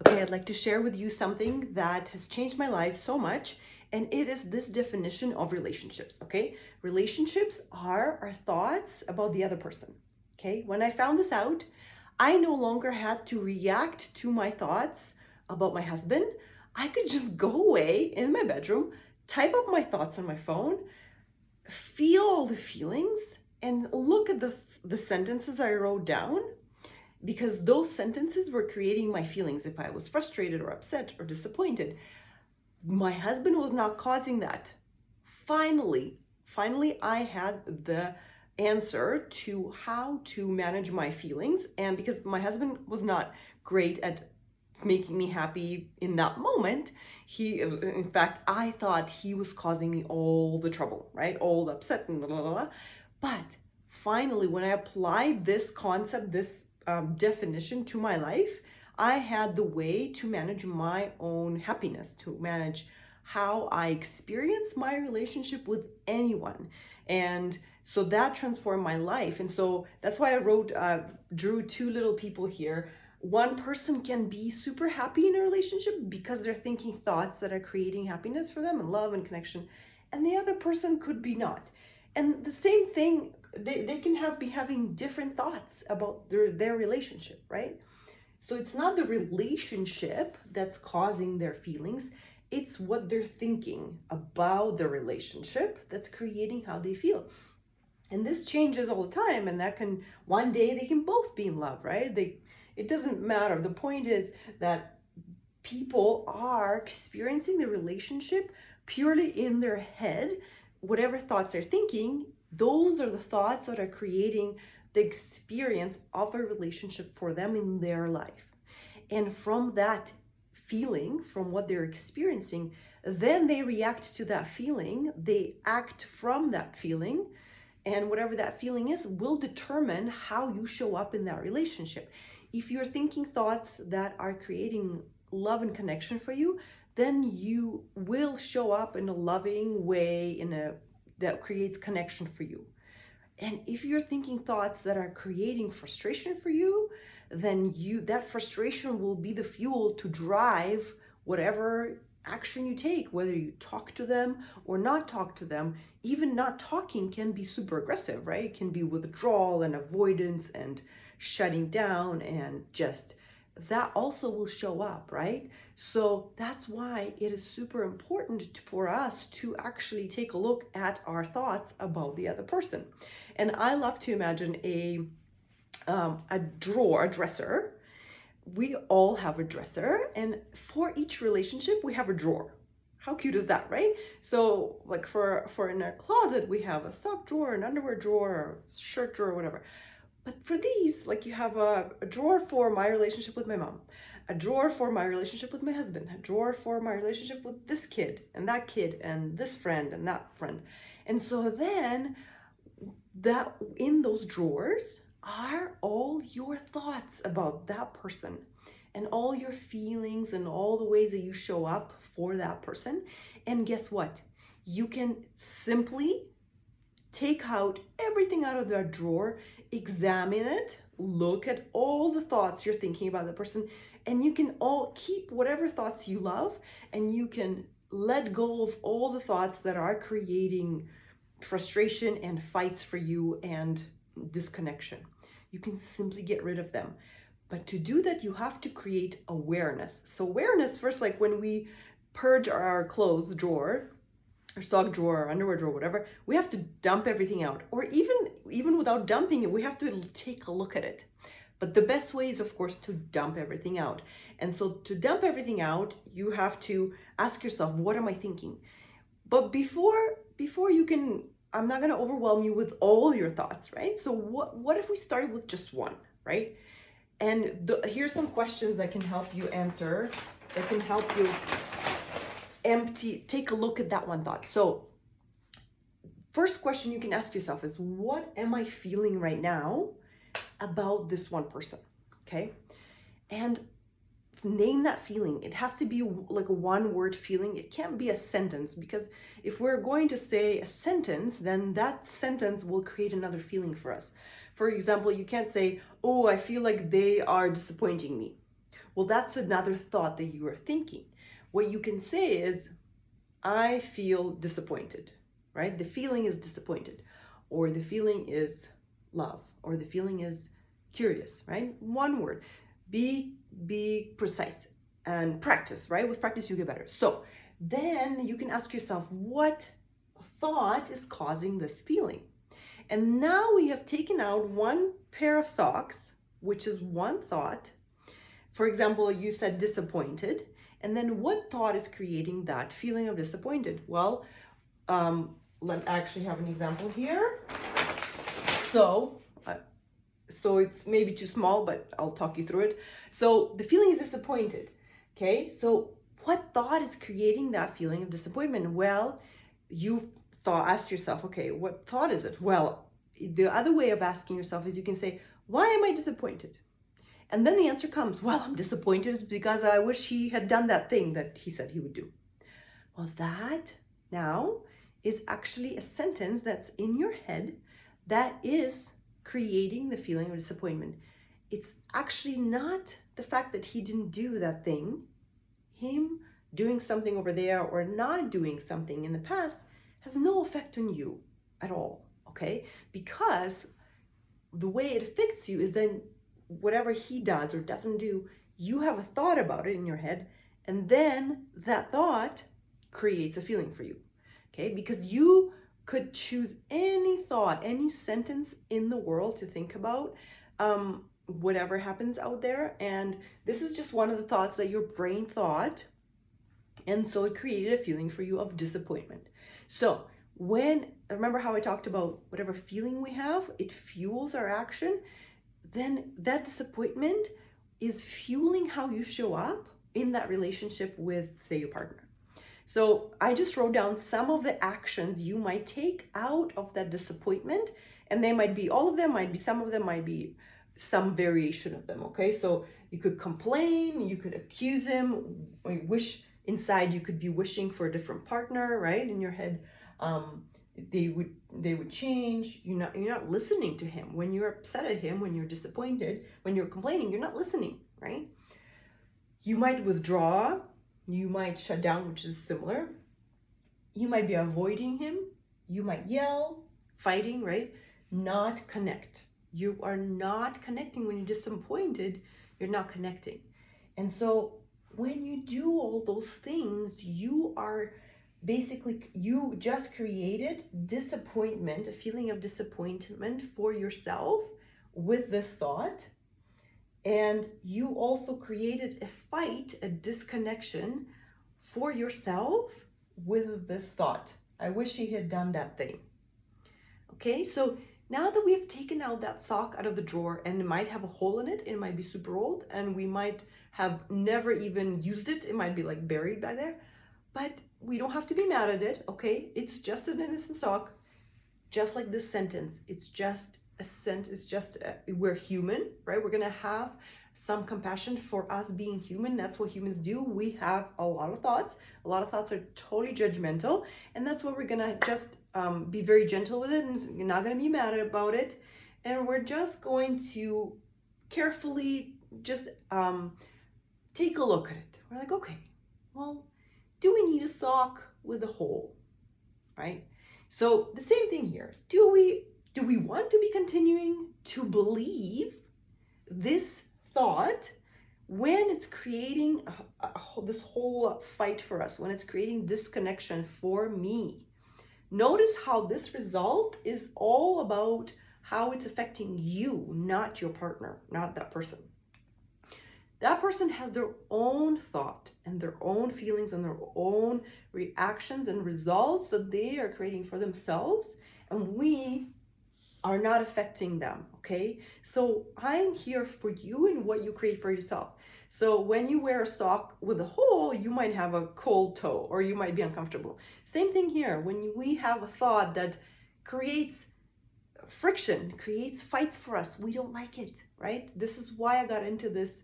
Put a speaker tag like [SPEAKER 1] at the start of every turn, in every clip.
[SPEAKER 1] Okay, I'd like to share with you something that has changed my life so much, and it is this definition of relationships. Okay, relationships are our thoughts about the other person. Okay, when I found this out, I no longer had to react to my thoughts about my husband. I could just go away in my bedroom, type up my thoughts on my phone, feel all the feelings, and look at the sentences I wrote down, because those sentences were creating my feelings. If I was frustrated or upset or disappointed, my husband was not causing that. Finally, I had the answer to how to manage my feelings. And because my husband was not great at making me happy in that moment, in fact, I thought he was causing me all the trouble, right? All the upset and blah, blah, blah. But finally, when I applied this concept, this definition to my life, I had the way to manage my own happiness, to manage how I experience my relationship with anyone. And so that transformed my life. And so that's why drew two little people here. One person can be super happy in a relationship because they're thinking thoughts that are creating happiness for them and love and connection. And the other person could be not. And the same thing, they can be having different thoughts about their relationship, right? So it's not the relationship that's causing their feelings, it's what they're thinking about the relationship that's creating how they feel. And this changes all the time, and that can, one day they can both be in love, right? It doesn't matter. The point is that people are experiencing the relationship purely in their head. Whatever thoughts they're thinking, those are the thoughts that are creating the experience of a relationship for them in their life. And from that feeling, from what they're experiencing, then they react to that feeling, they act from that feeling, and whatever that feeling is will determine how you show up in that relationship. If you're thinking thoughts that are creating love and connection for you, then you will show up in a loving way, that creates connection for you. And if you're thinking thoughts that are creating frustration for you, then that frustration will be the fuel to drive whatever action you take, whether you talk to them or not talk to them. Even not talking can be super aggressive, right? It can be withdrawal and avoidance and shutting down, and just that also will show up, right? So that's why it is super important for us to actually take a look at our thoughts about the other person. And I love to imagine a drawer, a dresser. We all have a dresser, and for each relationship we have a drawer. How cute is that, right? So like for in our closet we have a sock drawer, an underwear drawer, shirt drawer, whatever. But for these, like, you have a drawer for my relationship with my mom, a drawer for my relationship with my husband, a drawer for my relationship with this kid and this friend and that friend. And so then that in those drawers are all your thoughts about that person and all your feelings and all the ways that you show up for that person. And guess what? You can simply take out everything out of that drawer, examine it, look at all the thoughts you're thinking about the person, and you can all keep whatever thoughts you love, and you can let go of all the thoughts that are creating frustration and fights for you and disconnection. You can simply get rid of them. But to do that, you have to create awareness. So awareness first, like when we purge our clothes drawer, our sock drawer, our underwear drawer, whatever, we have to dump everything out. Or even without dumping it, we have to take a look at it. But the best way is, of course, to dump everything out. And so to dump everything out, you have to ask yourself, what am I thinking? But before you can, I'm not going to overwhelm you with all your thoughts, right? So what if we started with just one, right? And here's some questions that can help you answer, that can help you take a look at that one thought. So first question you can ask yourself is, what am I feeling right now about this one person? Okay. And name that feeling. It has to be like a one word feeling. It can't be a sentence, because if we're going to say a sentence, then that sentence will create another feeling for us. For example, you can't say, oh, I feel like they are disappointing me. Well, that's another thought that you are thinking. What you can say is, I feel disappointed, right? The feeling is disappointed, or the feeling is love, or the feeling is curious, right? One word. Be precise and practice, right? With practice, you get better. So then you can ask yourself, what thought is causing this feeling? And now we have taken out one pair of socks, which is one thought. For example, you said disappointed. And then what thought is creating that feeling of disappointed? Well, let me actually have an example here. So, so it's maybe too small, but I'll talk you through it. So the feeling is disappointed. Okay, so what thought is creating that feeling of disappointment? Well, you asked yourself, okay, what thought is it? Well, the other way of asking yourself is you can say, why am I disappointed? And then the answer comes, well, I'm disappointed because I wish he had done that thing that he said he would do. Well, that now is actually a sentence that's in your head that is creating the feeling of disappointment. It's actually not the fact that he didn't do that thing. Him doing something over there or not doing something in the past has no effect on you at all, okay? Because the way it affects you is then whatever he does or doesn't do, you have a thought about it in your head, and then that thought creates a feeling for you, okay? Because you could choose any thought, any sentence in the world to think about, whatever happens out there, and this is just one of the thoughts that your brain thought, and so it created a feeling for you of disappointment. So remember how I talked about whatever feeling we have, it fuels our action, then that disappointment is fueling how you show up in that relationship with, say, your partner. So I just wrote down some of the actions you might take out of that disappointment, and they might be all of them, might be some of them, might be some variation of them, okay? So you could complain, you could accuse him, wish inside you could be wishing for a different partner, right? In your head, they would change. You're not listening to him. When you're upset at him, when you're disappointed, when you're complaining, you're not listening, right? You might withdraw, you might shut down, which is similar. You might be avoiding him, you might yell, fighting, right? Not connect. You are not connecting. When you're disappointed, you're not connecting. And so when you do all those things, you just created disappointment, a feeling of disappointment for yourself with this thought. And you also created a fight, a disconnection for yourself with this thought. I wish he had done that thing. Okay, so now that we've taken out that sock out of the drawer, and it might have a hole in it, it might be super old, and we might have never even used it, it might be like buried back there, but we don't have to be mad at it, okay? It's just an innocent sock, just like this sentence. It's just a sentence, we're human, right? We're gonna have some compassion for us being human. That's what humans do. We have a lot of thoughts. A lot of thoughts are totally judgmental, and that's what we're gonna just be very gentle with it, and you're not gonna be mad about it. And we're just going to carefully just take a look at it. We're like, okay, well, do we need a sock with a hole, right? So the same thing here. Do we want to be continuing to believe this thought when it's creating this whole fight for us, when it's creating disconnection for me? Notice how this result is all about how it's affecting you, not your partner, not that person. That person has their own thought and their own feelings and their own reactions and results that they are creating for themselves, and we are not affecting them, okay? So I'm here for you and what you create for yourself. So when you wear a sock with a hole, you might have a cold toe or you might be uncomfortable. Same thing here. When we have a thought that creates friction, creates fights for us, we don't like it, right? This is why I got into this.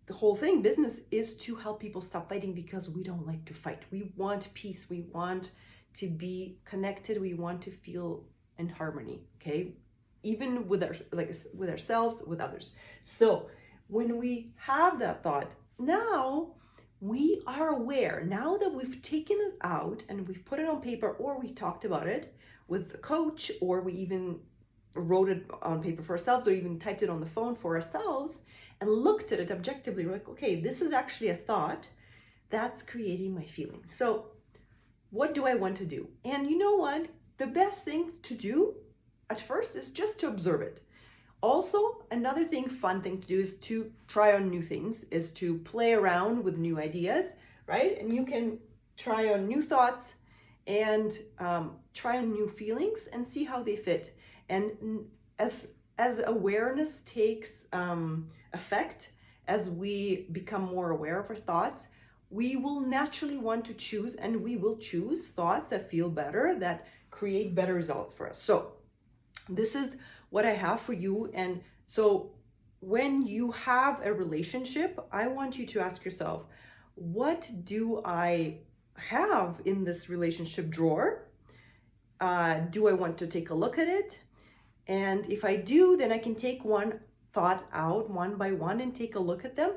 [SPEAKER 1] The whole thing, business, is to help people stop fighting, because we don't like to fight. We want peace. We want to be connected. We want to feel in harmony, okay? Even with ourselves, with others. So when we have that thought, now we are aware. Now that we've taken it out and we've put it on paper, or we talked about it with a coach, or we even wrote it on paper for ourselves, or even typed it on the phone for ourselves and looked at it objectively, we're like, okay, this is actually a thought that's creating my feeling. So what do I want to do? And you know what? The best thing to do at first is just to observe it. Also, another thing, fun thing to do is to try on new things, is to play around with new ideas, right? And you can try on new thoughts and try on new feelings and see how they fit. And as awareness takes effect, as we become more aware of our thoughts, we will naturally want to choose, and we will choose thoughts that feel better, that create better results for us. So this is what I have for you. And so when you have a relationship, I want you to ask yourself, what do I have in this relationship drawer? Do I want to take a look at it? And if I do, then I can take one thought out one by one and take a look at them.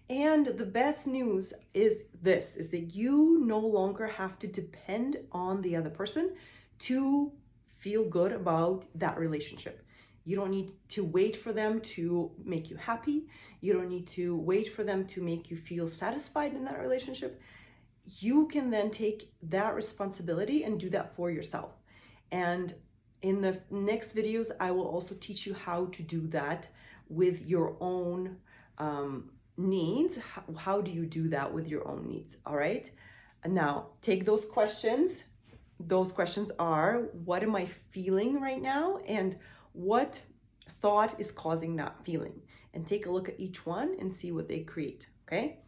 [SPEAKER 1] And the best news is this, is that you no longer have to depend on the other person to feel good about that relationship. You don't need to wait for them to make you happy. You don't need to wait for them to make you feel satisfied in that relationship. You can then take that responsibility and do that for yourself. And in the next videos, I will also teach you how to do that with your own needs. How do you do that with your own needs? All right. And now take those questions. Those questions are, what am I feeling right now? And what thought is causing that feeling? And take a look at each one and see what they create. Okay.